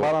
12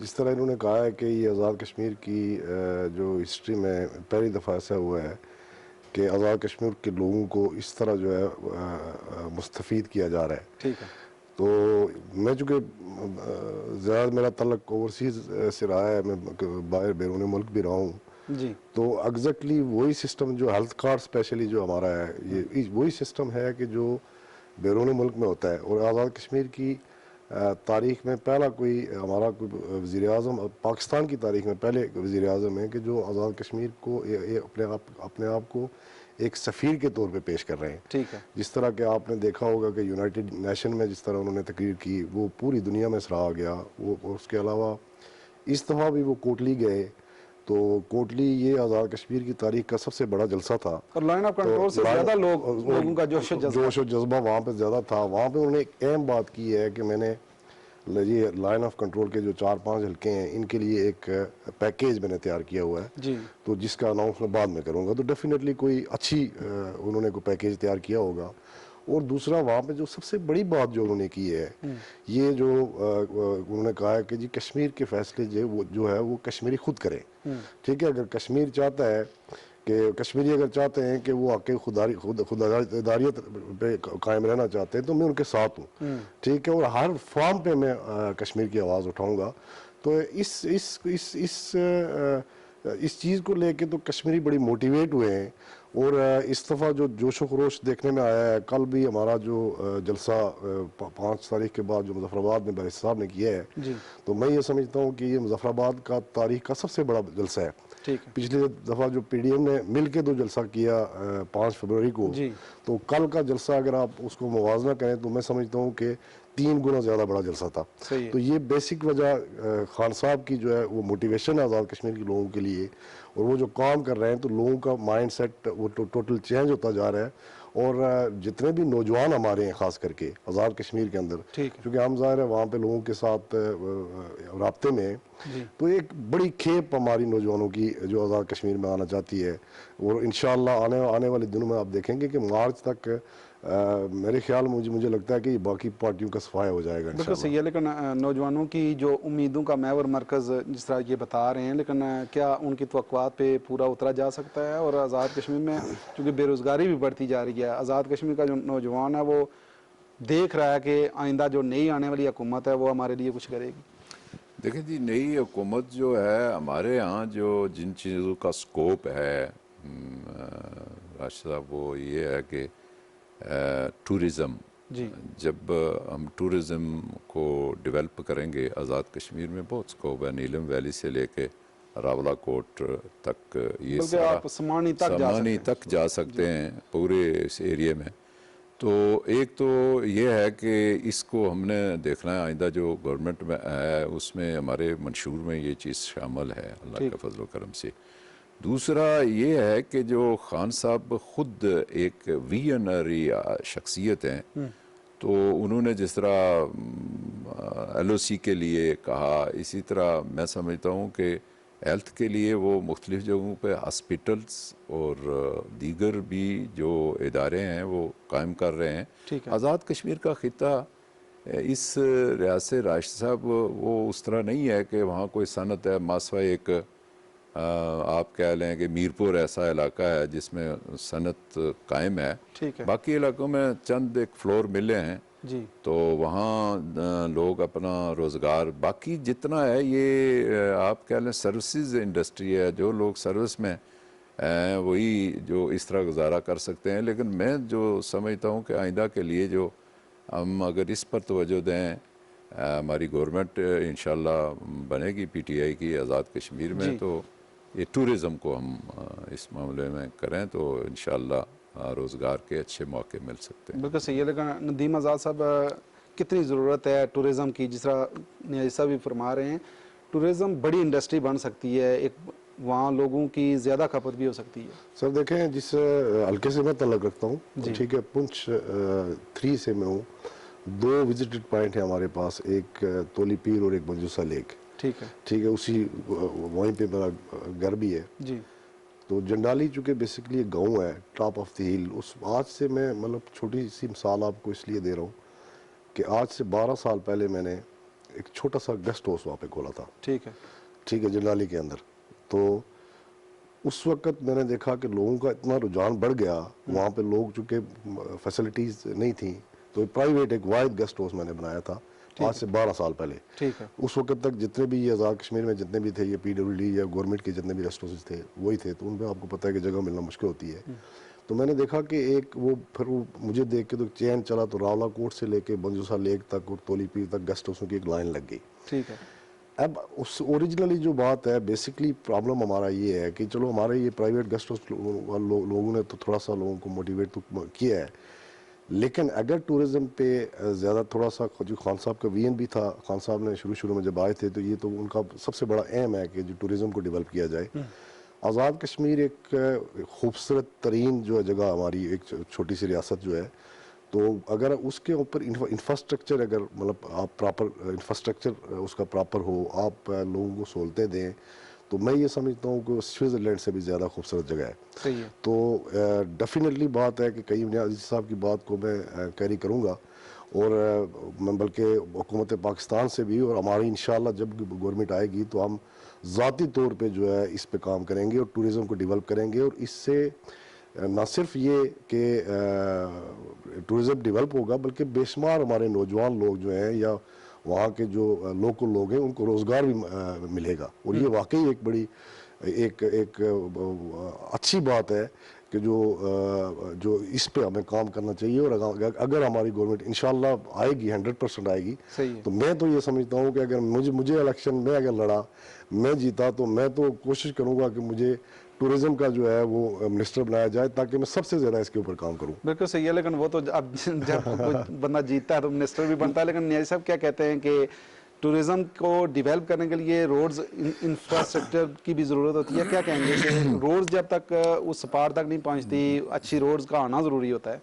جس طرح انہوں نے کہا ہے کہ یہ آزاد کشمیر کی جو ہسٹری میں پہلی دفعہ ایسا ہوا ہے کہ آزاد کشمیر کے لوگوں کو اس طرح جو ہے مستفید کیا جا رہا ہے. ٹھیک ہے. تو میں چونکہ زیادہ میرا تعلق اوورسیز سے رہا ہے, میں باہر بیرون ملک بھی رہا ہوں, جی. تو ایگزیکٹلی وہی سسٹم جو ہیلتھ کارڈ اسپیشلی جو ہمارا ہے, یہ وہی سسٹم ہے کہ جو بیرون ملک میں ہوتا ہے. اور آزاد کشمیر کی تاریخ میں پہلا کوئی ہمارا کوئی وزیر اعظم, پاکستان کی تاریخ میں پہلے وزیر اعظم ہے کہ جو آزاد کشمیر کو اپنے آپ کو ایک سفیر کے طور پہ پیش کر رہے ہیں. ٹھیک ہے. جس طرح کہ آپ نے دیکھا ہوگا کہ یونائٹڈ نیشن میں جس طرح انہوں نے تقریر کی وہ پوری دنیا میں سراہا گیا. وہ اس کے علاوہ اس دفعہ بھی وہ کوٹلی گئے, تو کوٹلی یہ آزاد کشمیر کی تاریخ کا سب سے بڑا جلسہ تھا, اور لائن آف کنٹرول سے زیادہ لوگوں کا جوش و جذبہ وہاں پہ زیادہ تھا. وہاں پہ انہوں نے ایک اہم بات کی ہے کہ میں نے یہ لائن آف کنٹرول کے جو 4-5 حلقے ہیں ان کے لیے ایک پیکیج میں نے تیار کیا ہوا ہے, جی. تو جس کا اناؤنس میں بعد میں کروں گا. تو ڈیفینیٹلی کوئی اچھی انہوں نے کوئی پیکیج تیار کیا ہوگا. اور دوسرا وہاں پہ جو سب سے بڑی بات جو انہوں نے کی ہے, یہ جو انہوں نے کہا ہے کہ جی کشمیر کے فیصلے جو ہے وہ کشمیری خود کرے. ٹھیک ہے, اگر کشمیر چاہتا ہے کہ کشمیری اگر چاہتے ہیں کہ وہ آکے خودداریت پہ قائم رہنا چاہتے ہیں تو میں ان کے ساتھ ہوں. ٹھیک ہے, اور ہر فارم پہ میں کشمیر کی آواز اٹھاؤں گا. تو اس چیز کو لے کے تو کشمیری بڑی موٹیویٹ ہوئے ہیں. اور اس دفعہ جو جوش و خروش دیکھنے میں آیا ہے, کل بھی ہمارا جو جلسہ 5 تاریخ کے بعد جو مظفر آباد میں بارش صاحب نے کیا ہے, تو میں یہ سمجھتا ہوں کہ یہ مظفر آباد کا تاریخ کا سب سے بڑا جلسہ ہے. پچھلی دفعہ جو پی ڈی ایم نے مل کے 2 جلسہ کیا 5 فروری کو, تو کل کا جلسہ اگر آپ اس کو موازنہ کریں تو میں سمجھتا ہوں کہ 3 گنا زیادہ بڑا جلسہ تھا. تو یہ بیسک وجہ خان صاحب کی جو ہے وہ موٹیویشن ہے آزاد کشمیر کے لوگوں کے لیے, اور وہ جو کام کر رہے ہیں تو لوگوں کا مائنڈ سیٹ وہ ٹوٹل چینج ہوتا جا رہا ہے. اور جتنے بھی نوجوان ہمارے ہیں خاص کر کے آزاد کشمیر کے اندر, کیونکہ ہم ظاہر ہے وہاں پہ لوگوں کے ساتھ رابطے میں, تو ایک بڑی کھیپ ہماری نوجوانوں کی جو آزاد کشمیر میں آنا چاہتی ہے. اور انشاءاللہ آنے والے دنوں میں آپ دیکھیں گے کہ مارچ تک میرے خیال مجھے لگتا ہے کہ یہ باقی پارٹیوں کا صفایا ہو جائے گا انشاءاللہ. بالکل صحیح ہے, لیکن نوجوانوں کی جو امیدوں کا محور مرکز جس طرح یہ بتا رہے ہیں, لیکن کیا ان کی توقعات پہ پورا اترا جا سکتا ہے؟ اور آزاد کشمیر میں چونکہ بے روزگاری بھی بڑھتی جا رہی ہے, آزاد کشمیر کا جو نوجوان ہے وہ دیکھ رہا ہے کہ آئندہ جو نئی آنے والی حکومت ہے وہ ہمارے لیے کچھ کرے گی. دیکھیں جی, نئی حکومت جو ہے ہمارے ہاں جو جن چیزوں کا سکوپ ہے راشد صاحب, وہ یہ ہے کہ ٹورزم. جب ہم ٹورزم کو ڈیولپ کریں گے, آزاد کشمیر میں بہت سکوپ ہے, نیلم ویلی سے لے کے راولہ کوٹ تک, یہ سارا سمانی تک جا سکتے ہیں پورے اس ایریے میں. تو ایک تو یہ ہے کہ اس کو ہم نے دیکھنا ہے, آئندہ جو گورنمنٹ میں ہے اس میں ہمارے منشور میں یہ چیز شامل ہے اللہ کے فضل و کرم سے. دوسرا یہ ہے کہ جو خان صاحب خود ایک ویژنری شخصیت ہیں, تو انہوں نے جس طرح ایل او سی کے لیے کہا, اسی طرح میں سمجھتا ہوں کہ ہیلتھ کے لیے وہ مختلف جگہوں پہ ہاسپٹلس اور دیگر بھی جو ادارے ہیں وہ قائم کر رہے ہیں. آزاد کشمیر کا خطہ اس ریاست راشد صاحب وہ اس طرح نہیں ہے کہ وہاں کوئی صنعت ہے, ماسوائے ایک آپ کہہ لیں کہ میرپور ایسا علاقہ ہے جس میں صنعت قائم ہے. باقی علاقوں میں چند ایک فلور ملے ہیں, تو وہاں لوگ اپنا روزگار, باقی جتنا ہے یہ آپ کہہ لیں سروسز انڈسٹری ہے, جو لوگ سروس میں وہی جو اس طرح گزارا کر سکتے ہیں. لیکن میں جو سمجھتا ہوں کہ آئندہ کے لیے جو ہم اگر اس پر توجہ دیں, ہماری گورنمنٹ انشاءاللہ بنے گی پی ٹی آئی کی آزاد کشمیر میں, تو یہ ٹورزم کو ہم اس معاملے میں کریں تو انشاءاللہ روزگار کے اچھے موقع مل سکتے ہیں. بالکل صحیح ہے, لیکن ندیم آزاد صاحب کتنی ضرورت ہے ٹورزم کی؟ جس طرح نیازی صاحب بھی فرما رہے ہیں, ٹورزم بڑی انڈسٹری بن سکتی ہے, ایک وہاں لوگوں کی زیادہ کھپت بھی ہو سکتی ہے. سر دیکھیں, جس حلقے سے میں تعلق رکھتا ہوں, ٹھیک ہے, پنچ 3 سے میں ہوں, 2 وزٹڈ پوائنٹ ہیں ہمارے پاس, ایک تولی پیر اور ایک منجوسہ لیک. ٹھیک ہے, اسی وہیں پہ میرا گھر بھی ہے. تو جنڈالی چونکہ بیسکلی ایک گاؤں ہے ٹاپ آف دی ہل, اس آج سے میں مطلب چھوٹی سی مثال آپ کو اس لیے دے رہا ہوں کہ آج سے 12 سال پہلے میں نے ایک چھوٹا سا گیسٹ ہاؤس وہاں پہ کھولا تھا، ٹھیک ہے، ٹھیک ہے، جنالی کے اندر. تو اس وقت میں نے دیکھا کہ لوگوں کا اتنا رجحان بڑھ گیا وہاں پہ. لوگ چونکہ فیسلٹیز نہیں تھیں تو پرائیویٹ ایک واحد گیسٹ ہاؤس میں نے بنایا تھا آج سے 12 سال پہلے. ٹھیک ہے، اس وقت تک جتنے بھی یہ آزاد کشمیر میں جتنے بھی تھے یہ PWD یا گورنمنٹ کے جتنے بھی ریسٹورینٹس تھے وہی تھے. تو ان پہ آپ کو پتہ ہے کہ جگہ ملنا مشکل ہوتی ہے. تو میں نے دیکھا کہ ایک وہ پھر وہ مجھے دیکھ کے تو چین چلا تو راولا کوٹ سے لے کے بنجوسا لیک تک اور تولی پیر تک گیسٹ ہاؤسوں کی ایک لائن لگ گئی. ٹھیک ہے. اب اس اوریجنلی جو بات ہے بیسکلی پرابلم ہمارا یہ ہے کہ چلو ہمارے یہ پرائیویٹ گیسٹ ہاؤس لوگوں نے تو تھوڑا سا لوگوں کو موٹیویٹ تو کیا ہے، لیکن اگر ٹورزم پہ زیادہ تھوڑا سا جو خان صاحب کا وی این بھی تھا، خان صاحب نے شروع میں جب آئے تھے تو یہ تو ان کا سب سے بڑا ایم ہے کہ جو ٹورزم کو ڈیولپ کیا جائے. آزاد کشمیر ایک خوبصورت ترین جو جگہ ہماری ایک چھوٹی سی ریاست جو ہے، تو اگر اس کے اوپر انفراسٹرکچر اگر مطلب آپ پراپر انفراسٹرکچر اس کا پراپر ہو، آپ لوگوں کو سہولتیں دیں، تو میں یہ سمجھتا ہوں کہ سوئٹزرلینڈ سے بھی زیادہ خوبصورت جگہ ہے. صحیح ہے. تو ڈیفینیٹلی بات ہے کہ کئی عزیز صاحب کی بات کو میں کیری کروں گا، اور میں بلکہ حکومت پاکستان سے بھی، اور ہماری انشاءاللہ جب گورنمنٹ آئے گی تو ہم ذاتی طور پہ جو ہے اس پہ کام کریں گے اور ٹورزم کو ڈیولپ کریں گے. اور اس سے نہ صرف یہ کہ ٹورزم ڈیولپ ہوگا بلکہ بے شمار ہمارے نوجوان لوگ جو ہیں یا وہاں کے جو لوکل لوگ ہیں ان کو روزگار بھی ملے گا. اور یہ واقعی ایک بڑی ایک اچھی بات ہے کہ جو اس پہ ہمیں کام کرنا چاہیے. اور اگر ہماری گورنمنٹ انشاءاللہ آئے گی 100% آئے گی، تو میں تو یہ سمجھتا ہوں کہ اگر مجھے الیکشن میں اگر لڑا، میں جیتا، تو میں تو کوشش کروں گا کہ مجھے ٹورزم کا جو ہے وہ منسٹر بنایا جائے تاکہ میں سب سے زیادہ اس کے اوپر کام کروں. بالکل صحیح ہے. لیکن وہ تو اب جب کوئی بندہ جیتتا ہے تو منسٹر بھی بنتا ہے. لیکن نیازی صاحب کیا کہتے ہیں کہ ٹورزم کو ڈیولپ کرنے کے لیے روڈز انفراسٹرکچر کی بھی ضرورت ہوتی ہے. کیا کہیں گے کہ روڈز جب تک اس سپار تک نہیں پہنچتی، اچھی روڈز کا آنا ضروری ہوتا ہے؟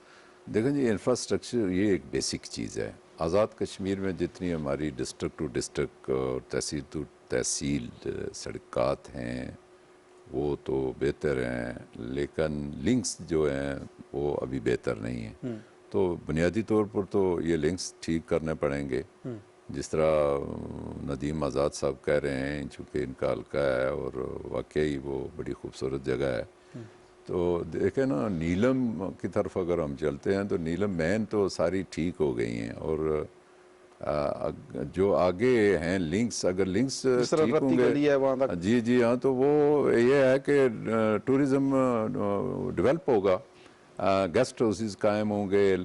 دیکھیں جی، انفراسٹرکچر یہ ایک بیسک چیز ہے. آزاد کشمیر میں جتنی ہماری ڈسٹرکٹ ٹو ڈسٹرکٹ اور تحصیل ٹو تحصیل سڑکات ہیں وہ تو بہتر ہیں، لیکن لنکس جو ہیں وہ ابھی بہتر نہیں ہیں. تو بنیادی طور پر تو یہ لنکس ٹھیک کرنے پڑیں گے. جس طرح ندیم آزاد صاحب کہہ رہے ہیں، چونکہ ان کا حلقہ ہے اور واقعی وہ بڑی خوبصورت جگہ ہے. تو دیکھیں نا، نیلم کی طرف اگر ہم چلتے ہیں تو نیلم مین تو ساری ٹھیک ہو گئی ہیں، اور جو آگے ہیں لنکس، اگر لنکس ٹھیک ہوں گے، جی ہاں، تو وہ یہ ہے کہ ٹورزم ڈیولپ ہوگا، گیسٹ ہاؤسز قائم ہوں گے،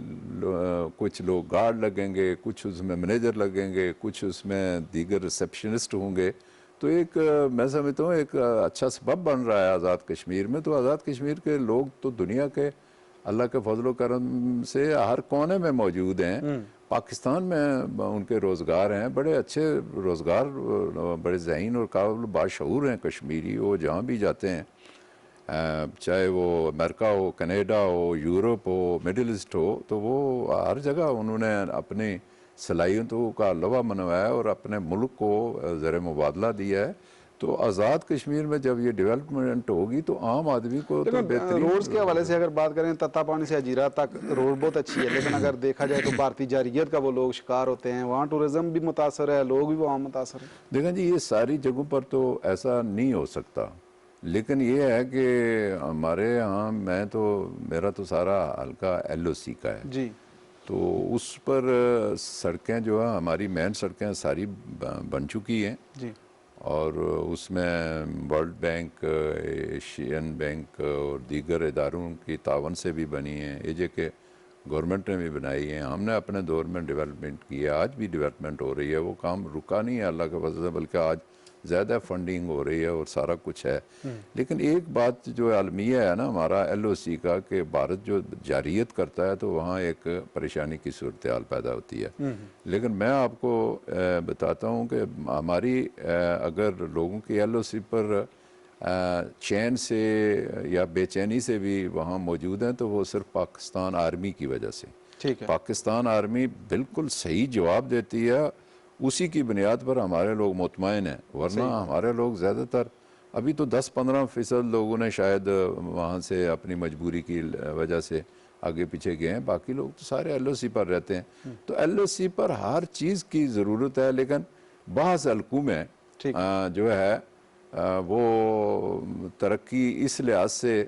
کچھ لوگ گارڈ لگیں گے، کچھ اس میں مینیجر لگیں گے، کچھ اس میں دیگر ریسیپشنسٹ ہوں گے. تو ایک میں سمجھتا ہوں ایک اچھا سبب بن رہا ہے آزاد کشمیر میں. تو آزاد کشمیر کے لوگ تو دنیا کے اللہ کے فضل و کرم سے ہر کونے میں موجود ہیں. پاکستان میں ان کے روزگار ہیں، بڑے اچھے روزگار، بڑے ذہین اور قابل باشعور ہیں کشمیری. وہ جہاں بھی جاتے ہیں، چاہے وہ امریکہ ہو، کینیڈا ہو، یورپ ہو، مڈل ایسٹ ہو، تو وہ ہر جگہ انہوں نے اپنی صلاحیتوں کا لوا منوایا اور اپنے ملک کو زر مبادلہ دیا ہے. تو آزاد کشمیر میں جب یہ ڈیولپمنٹ ہوگی تو عام آدمی کو تو بہترین. روڈز کے حوالے سے اگر بات کریں، تتا پانی سے اجیرا تک روڈ بہت اچھی ہے، لیکن اگر دیکھا جائے تو بھارتی جارحیت کا وہ لوگ شکار ہوتے ہیں، وہاں ٹورزم بھی متاثر ہے، لوگ بھی وہاں متاثر ہیں. دیکھیں جی، یہ ساری جگہوں پر تو ایسا نہیں ہو سکتا، لیکن یہ ہے کہ ہمارے ہاں میرا تو سارا حلقہ LOC کا ہے. جی. تو اس پر سڑکیں جو ہیں ہماری مین سڑکیں ساری بن چکی ہیں. جی. اور اس میں ورلڈ بینک، ایشین بینک اور دیگر اداروں کی تعاون سے بھی بنی ہیں. یہ کہ گورنمنٹ نے بھی بنائی ہیں، ہم نے اپنے دور میں ڈیولپمنٹ کی ہے، آج بھی ڈیولپمنٹ ہو رہی ہے. وہ کام رکا نہیں ہے اللہ کے فضل سے، بلکہ آج زیادہ فنڈنگ ہو رہی ہے اور سارا کچھ ہے. لیکن ایک بات جو المیہ ہے نا ہمارا LOC کا، کہ بھارت جو جارحیت کرتا ہے تو وہاں ایک پریشانی کی صورتحال پیدا ہوتی ہے. لیکن میں آپ کو بتاتا ہوں کہ ہماری اگر لوگوں کی LOC پر چین سے یا بے چینی سے بھی وہاں موجود ہیں تو وہ صرف پاکستان آرمی کی وجہ سے. پاکستان آرمی بالکل صحیح جواب دیتی ہے، اسی کی بنیاد پر ہمارے لوگ مطمئن ہیں. ورنہ ہمارے لوگ زیادہ تر ابھی تو 10-15% لوگوں نے شاید وہاں سے اپنی مجبوری کی وجہ سے آگے پیچھے گئے ہیں، باقی لوگ تو سارے LOC پر رہتے ہیں. تو LOC پر ہر چیز کی ضرورت ہے، لیکن بعض حلقوں میں جو ہے وہ ترقی اس لحاظ سے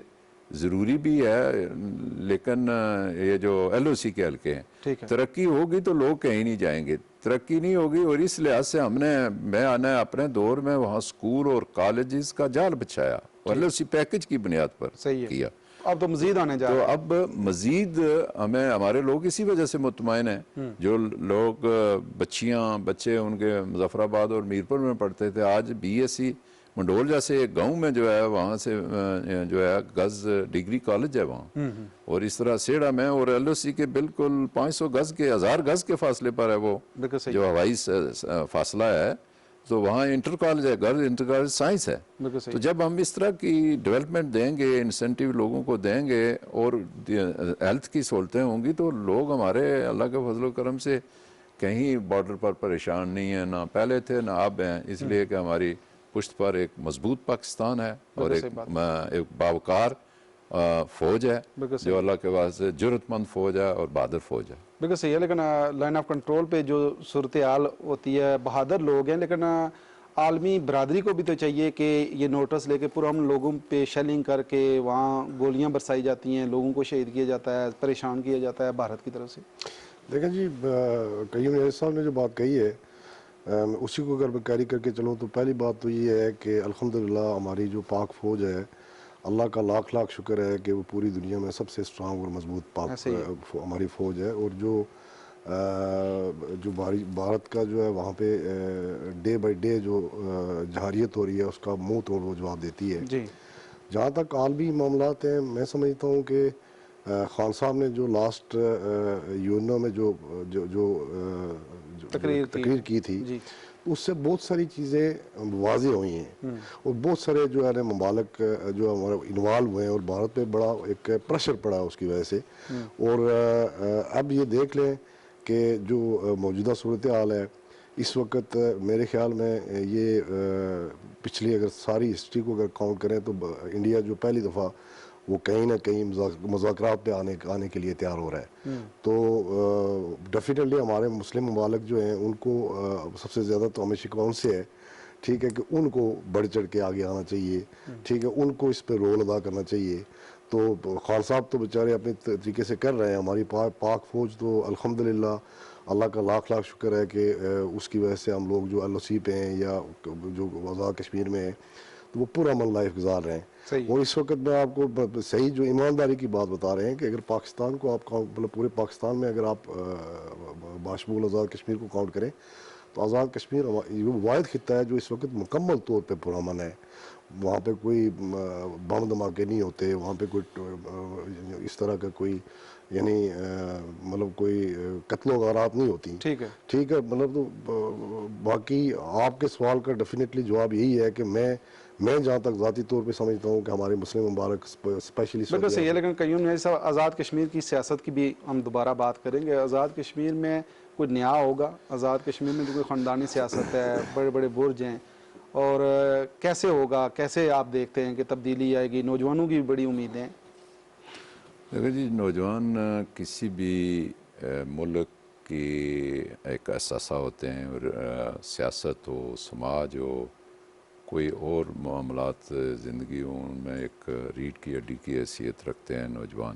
ضروری بھی ہے، لیکن یہ جو ایل او سی کے حلقے ہیں، ترقی ہوگی تو لوگ کہیں نہیں جائیں گے، ترقی نہیں ہوگی، اور اس لحاظ سے میں نے اپنے دور میں وہاں سکول اور کالجز کا جال بچھایا، ایل او سی پیکج کی بنیاد پر کیا۔ اب تو مزید آنے جا رہا ہے، تو اب مزید ہمارے لوگ اسی وجہ سے مطمئن ہیں، جو لوگ بچے ان کے مظفر آباد اور میرپور میں پڑھتے تھے، آج بی ایس سی منڈول جیسے ایک گاؤں میں جو ہے وہاں سے جو ہے گز ڈگری کالج ہے وہاں، اور اس طرح سیڑا میں، اور ایل او سی کے بالکل 500 گز کے 1000 گز کے فاصلے پر ہے وہ جو ہوائی فاصلہ ہے، تو وہاں انٹر کالج ہے، گرلز انٹر کالج سائنس ہے۔ تو جب ہم اس طرح کی ڈیولپمنٹ دیں گے، انسینٹیو لوگوں کو دیں گے، اور ہیلتھ کی سہولتیں ہوں گی، تو لوگ ہمارے اللہ کے فضل و کرم سے کہیں بارڈر پر پریشان نہیں ہیں، نہ پہلے تھے نہ اب ہیں، اس لیے کہ ہماری پشت پر ایک مضبوط پاکستان ہے اور ایک باوقار فوج ہے جو اللہ کے واسطے جرت مند فوج ہے اور بہادر فوج ہے۔ بالکل صحیح ہے، لیکن لائن آف کنٹرول پہ جو صورتحال ہوتی ہے، بہادر لوگ ہیں، لیکن عالمی برادری کو بھی تو چاہیے کہ یہ نوٹس لے کے پورا ہم لوگوں پہ شیلنگ کر کے وہاں گولیاں برسائی جاتی ہیں، لوگوں کو شہید کیا جاتا ہے، پریشان کیا جاتا ہے بھارت کی طرف سے۔ دیکھیں جی، قیوم نیازی صاحب نے جو بات کہی ہے، اسی کو اگر میں کیری کر کے چلوں تو پہلی بات تو یہ ہے کہ الحمدللہ ہماری جو پاک فوج ہے، اللہ کا لاکھ لاکھ شکر ہے کہ وہ پوری دنیا میں سب سے اسٹرانگ اور مضبوط پاک ہماری فوج ہے، اور جو بھارت کا جو ہے وہاں پہ ڈے بائی ڈے جو جہاریت ہو رہی ہے، اس کا منہ توڑ وہ جواب دیتی ہے۔ جہاں تک عالمی معاملات ہیں، میں سمجھتا ہوں کہ خان صاحب نے جو لاسٹ یونو میں جو تقریر کی تھی، اس سے بہت ساری چیزیں واضح ہوئی ہیں، اور بہت سارے جو ہے ممالک جو ہمارے انوالو ہوئے ہیں، اور بھارت پہ بڑا ایک پریشر پڑا ہے اس کی وجہ سے۔ اور اب یہ دیکھ لیں کہ جو موجودہ صورتحال ہے اس وقت، میرے خیال میں یہ پچھلی اگر ساری ہسٹری کو اگر کاؤنٹ کریں تو انڈیا جو پہلی دفعہ وہ کہیں نہ کہیں مذاکرات پہ آنے کے لیے تیار ہو رہا ہے، تو ڈیفینیٹلی ہمارے مسلم ممالک جو ہیں ان کو سب سے زیادہ تو ہمیں شکوہ ان سے ہے، ٹھیک ہے، کہ ان کو بڑھ چڑھ کے آگے آنا چاہیے، ٹھیک ہے، ان کو اس پہ رول ادا کرنا چاہیے۔ تو خان صاحب تو بیچارے اپنے طریقے سے کر رہے ہیں، ہماری پاک فوج تو الحمدللہ اللہ کا لاکھ لاکھ شکر ہے کہ اس کی وجہ سے ہم لوگ جو ایل او سی پہ ہیں یا جو آزاد کشمیر میں ہیں تو وہ پورا امن لائف گزار رہے ہیں۔ اور اس وقت میں آپ کو صحیح جو ایمانداری کی بات بتا رہے ہیں کہ اگر پاکستان کو آپ مطلب پورے پاکستان میں اگر آپ باشمول آزاد کشمیر کو کاؤنٹ کریں تو آزاد کشمیر یہ واحد خطہ ہے جو اس وقت مکمل طور پہ پرامن ہے، وہاں پہ کوئی بم دھماکے نہیں ہوتے، وہاں پہ کوئی اس طرح کا کوئی یعنی مطلب کوئی قتل و غارات نہیں ہوتی، ٹھیک ہے، مطلب تو باقی آپ کے سوال کا ڈیفینیٹلی جواب یہی ہے کہ میں جہاں تک ذاتی طور پہ سمجھتا ہوں کہ ہمارے مسلم ممالک اسپیشلی بالکل صحیح ہے، لیکن قیوم نیازی صاحب آزاد کشمیر کی سیاست کی بھی ہم دوبارہ بات کریں گے۔ آزاد کشمیر میں کوئی نیا ہوگا؟ آزاد کشمیر میں جو کوئی خاندانی سیاست ہے، بڑے بڑے برج ہیں، اور کیسے ہوگا، کیسے آپ دیکھتے ہیں کہ تبدیلی آئے گی؟ نوجوانوں کی بھی بڑی امیدیں ہیں۔ دیکھیں جی، نوجوان کسی بھی ملک کی ایک اثاثہ ہوتے ہیں، اور سیاست ہو، سماج ہو، کوئی اور معاملات زندگی ہوں، ان میں ایک ریڑھ کی ہڈی کی حیثیت رکھتے ہیں نوجوان۔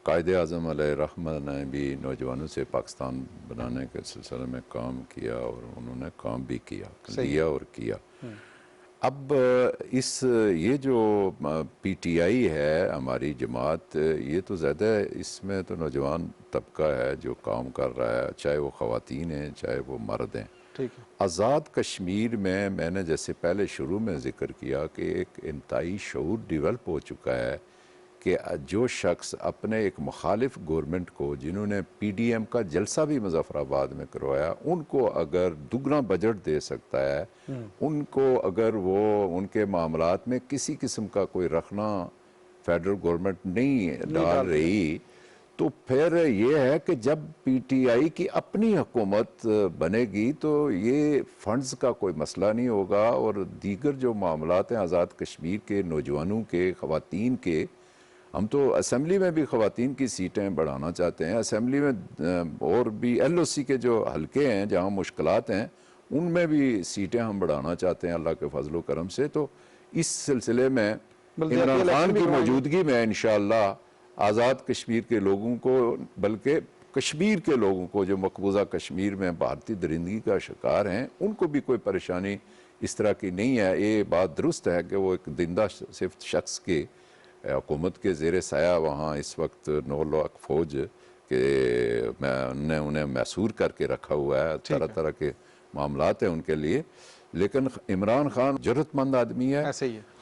قائد اعظم علیہ الرحمہ نے بھی نوجوانوں سے پاکستان بنانے کے سلسلے میں کام کیا، اور انہوں نے کام بھی کیا اور کیا۔ اب یہ جو پی ٹی آئی ہے ہماری جماعت، یہ تو زیادہ اس میں تو نوجوان طبقہ ہے جو کام کر رہا ہے، چاہے وہ خواتین ہیں چاہے وہ مرد ہیں۔ آزاد کشمیر میں نے جیسے پہلے شروع میں ذکر کیا کہ ایک انتہائی شعور ڈیولپ ہو چکا ہے کہ جو شخص اپنے ایک مخالف گورنمنٹ کو، جنہوں نے پی ڈی ایم کا جلسہ بھی مظفر آباد میں کروایا، ان کو اگر دگنا بجٹ دے سکتا ہے، ان کو اگر وہ ان کے معاملات میں کسی قسم کا کوئی رخنا فیڈرل گورنمنٹ نہیں ڈال رہی، تو پھر یہ ہے کہ جب پی ٹی آئی کی اپنی حکومت بنے گی تو یہ فنڈز کا کوئی مسئلہ نہیں ہوگا، اور دیگر جو معاملات ہیں آزاد کشمیر کے نوجوانوں کے، خواتین کے، ہم تو اسمبلی میں بھی خواتین کی سیٹیں بڑھانا چاہتے ہیں، اسمبلی میں اور بھی ایل او سی کے جو حلقے ہیں جہاں مشکلات ہیں ان میں بھی سیٹیں ہم بڑھانا چاہتے ہیں اللہ کے فضل و کرم سے. تو اس سلسلے میں عمران خان کی موجودگی میں انشاءاللہ آزاد کشمیر کے لوگوں کو، بلکہ کشمیر کے لوگوں کو جو مقبوضہ کشمیر میں بھارتی درندگی کا شکار ہیں، ان کو بھی کوئی پریشانی اس طرح کی نہیں ہے. یہ بات درست ہے کہ وہ ایک زندہ صفت شخص کی حکومت کے زیر سایہ وہاں اس وقت 9 لاکھ فوج کہ انہیں محصور کر کے رکھا ہوا ہے. طرح طرح کے معاملات ہیں ان کے لیے. لیکن عمران خان جرأت مند آدمی ہے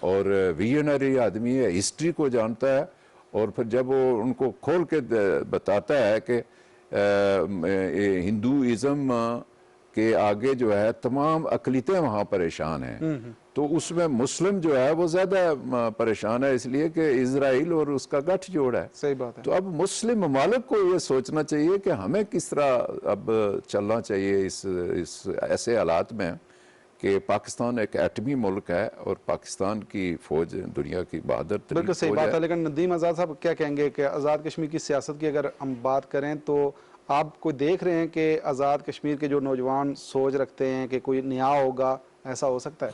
اور ویژنری آدمی ہے، ہسٹری کو جانتا ہے. اور پھر جب وہ ان کو کھول کے بتاتا ہے کہ ہندوازم کے آگے جو ہے تمام اقلیتیں وہاں پریشان ہیں، تو اس میں مسلم جو ہے وہ زیادہ پریشان ہے، اس لیے کہ اسرائیل اور اس کا گٹھ جوڑ ہے. صحیح بات ہے. تو اب مسلم ممالک کو یہ سوچنا چاہیے کہ ہمیں کس طرح اب چلنا چاہیے اس ایسے حالات میں کہ پاکستان ایک ایٹمی ملک ہے اور پاکستان کی فوج دنیا کی بہادر ترین فوج ہے. بالکل صحیح بات ہے. لیکن ندیم آزاد صاحب کیا کہیں گے کہ آزاد کشمیر کی سیاست کی اگر ہم بات کریں تو آپ کو دیکھ رہے ہیں کہ آزاد کشمیر کے جو نوجوان سوچ رکھتے ہیں کہ کوئی نیا ہوگا، ایسا ہو سکتا ہے؟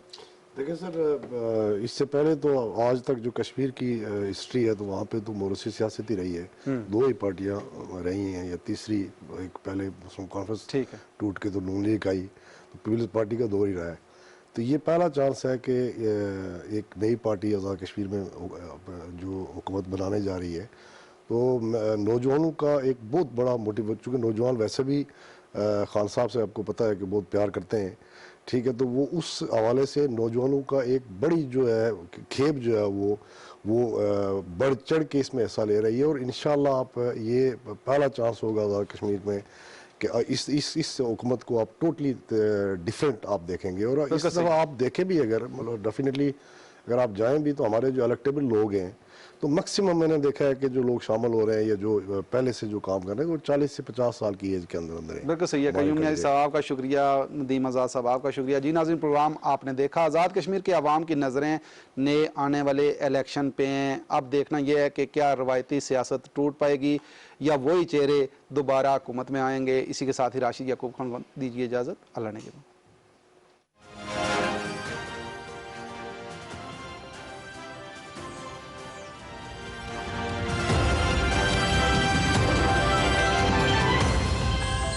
دیکھیں سر، اس سے پہلے تو آج تک جو کشمیر کی ہسٹری ہے تو وہاں پہ تو موروثی سیاست ہی رہی ہے. 2 ہی پارٹیاں رہی ہیں، یا تیسری ایک پہلے مسلم کانفرنس ٹوٹ کے تو نون لیگ آئی، تو پیپلز پارٹی کا دور ہی رہا ہے. تو یہ پہلا چانس ہے کہ ایک نئی پارٹی آزاد کشمیر میں جو حکومت بنانے جا رہی ہے. تو نوجوانوں کا ایک بہت بڑا موٹیو، چونکہ نوجوان ویسے بھی خان صاحب سے آپ کو پتہ ہے کہ بہت پیار کرتے ہیں، ٹھیک ہے. تو وہ اس حوالے سے نوجوانوں کا ایک بڑی جو ہے کھیپ جو ہے وہ بڑھ چڑھ کے اس میں حصہ لے رہی ہے. اور انشاءاللہ آپ یہ پہلا چانس ہوگا آزاد کشمیر میں کہ اس حکومت کو آپ ٹوٹلی ڈیفرنٹ آپ دیکھیں گے. اور اس دفعہ آپ دیکھیں بھی، اگر مطلب ڈیفینیٹلی اگر آپ جائیں بھی تو ہمارے جو الیکٹیبل لوگ ہیں تو میکسیمم میں نے دیکھا ہے کہ جو لوگ شامل ہو رہے ہیں یا جو پہلے سے جو کام کر رہے ہیں وہ 40 سے 50 سال کی ایج کے اندر ہیں. بالکل صحیح ہے. قیوم نیازی صاحب آپ کا شکریہ، ندیم آزاد صاحب آپ کا شکریہ. جی ناظرین، پروگرام آپ نے دیکھا. آزاد کشمیر کے عوام کی نظریں نئے آنے والے الیکشن پہ ہیں. اب دیکھنا یہ ہے کہ کیا روایتی سیاست ٹوٹ پائے گی یا وہی چہرے دوبارہ حکومت میں آئیں گے. اسی کے ساتھ ہی راشد یعقوب خان کو دیجیے اجازت. اللہ نے